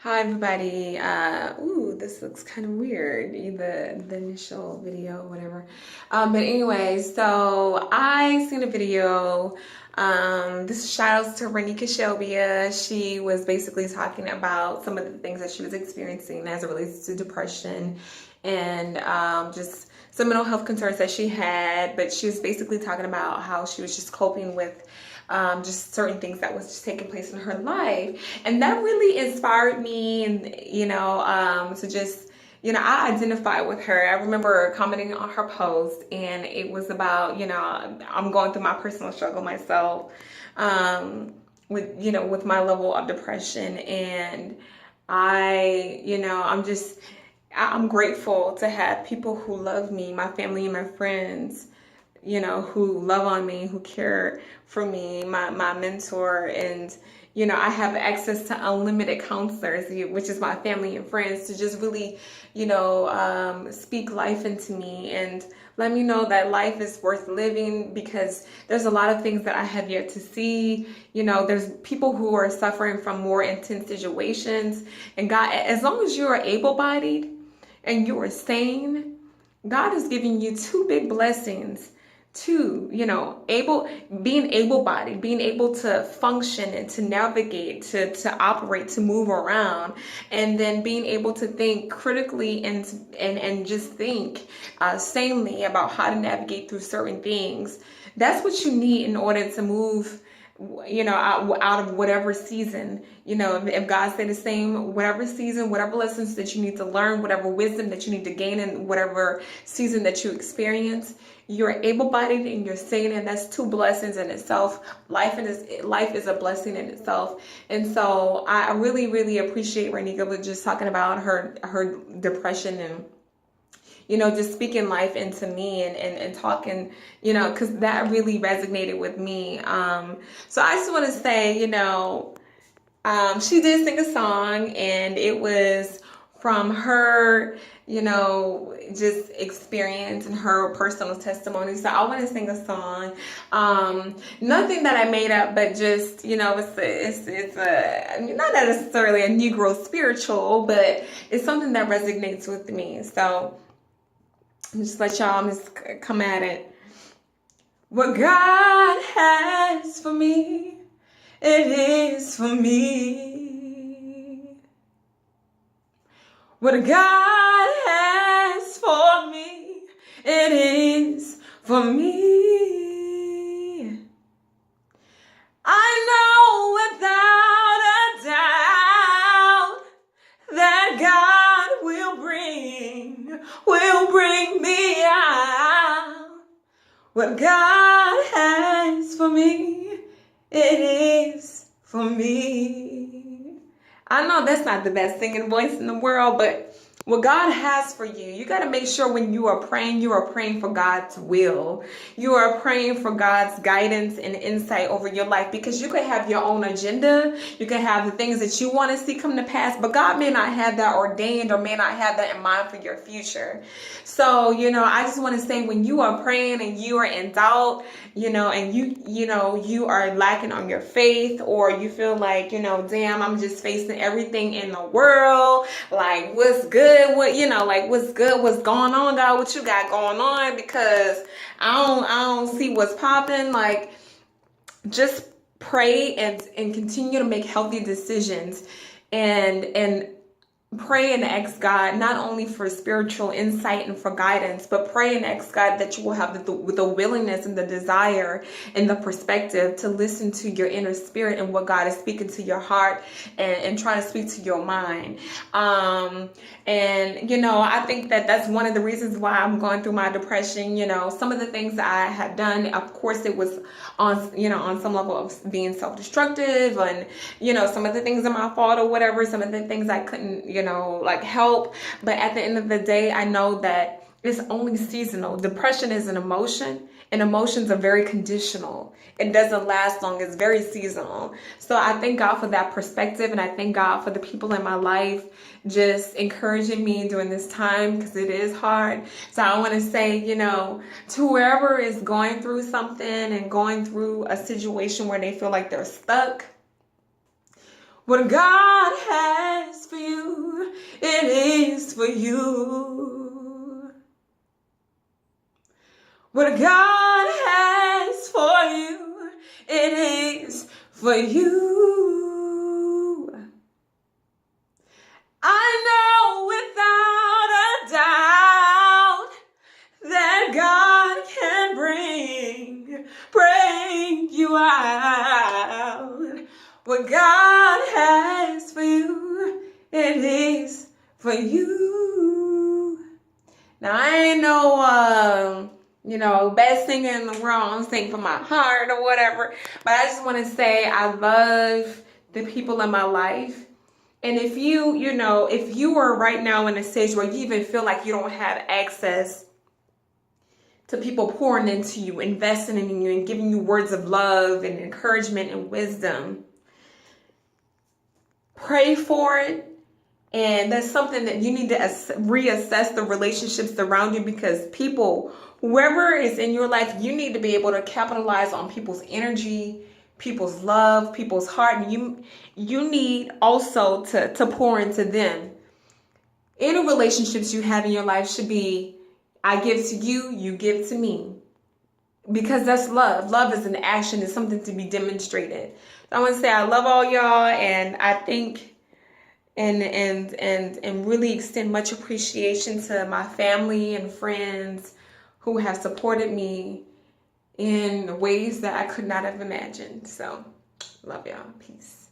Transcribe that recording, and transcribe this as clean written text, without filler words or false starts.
Hi everybody. Ooh, this looks kind of weird. The initial video, whatever. But anyway, so I seen a video. This shout outs to Renika Shelbia. She was basically talking about some of the things that she was experiencing as it relates to depression and just some mental health concerns that she had. But she was basically talking about how she was just coping with just certain things that was just taking place in her life, and that really inspired me. And to just I identify with her. I remember commenting on her post, and it was about I'm going through my personal struggle myself, with my level of depression, and I'm grateful to have people who love me, my family and my friends, who love on me, who care for me, my mentor. And, I have access to unlimited counselors, which is my family and friends, to just really, speak life into me and let me know that life is worth living, because there's a lot of things that I have yet to see. There's people who are suffering from more intense situations. And God, as long as you are able-bodied and you are sane, God is giving you two big blessings to, being able-bodied, being able to function and to navigate, to operate, to move around, and then being able to think critically and just think sanely about how to navigate through certain things. That's what you need in order to move out of whatever season. If God said the same, whatever season, whatever lessons that you need to learn, whatever wisdom that you need to gain in whatever season that you experience, you're able-bodied and you're sane, and that's two blessings in itself. Life is a blessing in itself. And so I really, really appreciate Renika with just talking about her depression and just speaking life into me and talking, because that really resonated with me. So I just want to say, she did sing a song, and it was from her, just experience and her personal testimony. So I want to sing a song. Nothing that I made up, but just, it's not necessarily a Negro spiritual, but it's something that resonates with me. So just let y'all just come at it. What God has for me, it is for me. What God has for me, it is for me. I know without a doubt that God will bring me out. What God has for me, it is for me. I know that's not the best singing voice in the world, but what God has for you, you got to make sure when you are praying for God's will. You are praying for God's guidance and insight over your life, because you could have your own agenda. You can have the things that you want to see come to pass, but God may not have that ordained or may not have that in mind for your future. So, I just want to say, when you are praying and you are in doubt, and you are lacking on your faith, or you feel like, damn, I'm just facing everything in the world. Like, what's good? What's good? What's going on, God? What you got going on? Because I don't see what's popping. Like, just pray and continue to make healthy decisions, and pray and ask God not only for spiritual insight and for guidance, but pray and ask God that you will have the willingness and the desire and the perspective to listen to your inner spirit and what God is speaking to your heart and try to speak to your mind. I think that that's one of the reasons why I'm going through my depression. Some of the things that I had done, of course, it was on some level of being self-destructive, and, some of the things are my fault or whatever, some of the things I couldn't, help. But at the end of the day, I know that it's only seasonal. Depression is an emotion, and emotions are very conditional. It doesn't last long. It's very seasonal. So I thank God for that perspective, and I thank God for the people in my life just encouraging me during this time, because it is hard. So I want to say, to whoever is going through something and going through a situation where they feel like they're stuck, What God has for you, it is for you. What God has for you, it is for you. I know without a doubt that God can bring you out. What God has for you, it is for you. Now, I ain't no, best singer in the world. I'm singing from my heart or whatever. But I just want to say I love the people in my life. And if if you are right now in a stage where you even feel like you don't have access to people pouring into you, investing in you, and giving you words of love and encouragement and wisdom, pray for it. And that's something that you need to reassess the relationships around you, because people, whoever is in your life, you need to be able to capitalize on people's energy, people's love, people's heart. And you need also to pour into them. Any relationships you have in your life should be, I give to you, you give to me. Because that's love. Love is an action. It's something to be demonstrated. So I want to say I love all y'all, and I think and really extend much appreciation to my family and friends who have supported me in ways that I could not have imagined. So, love y'all. Peace.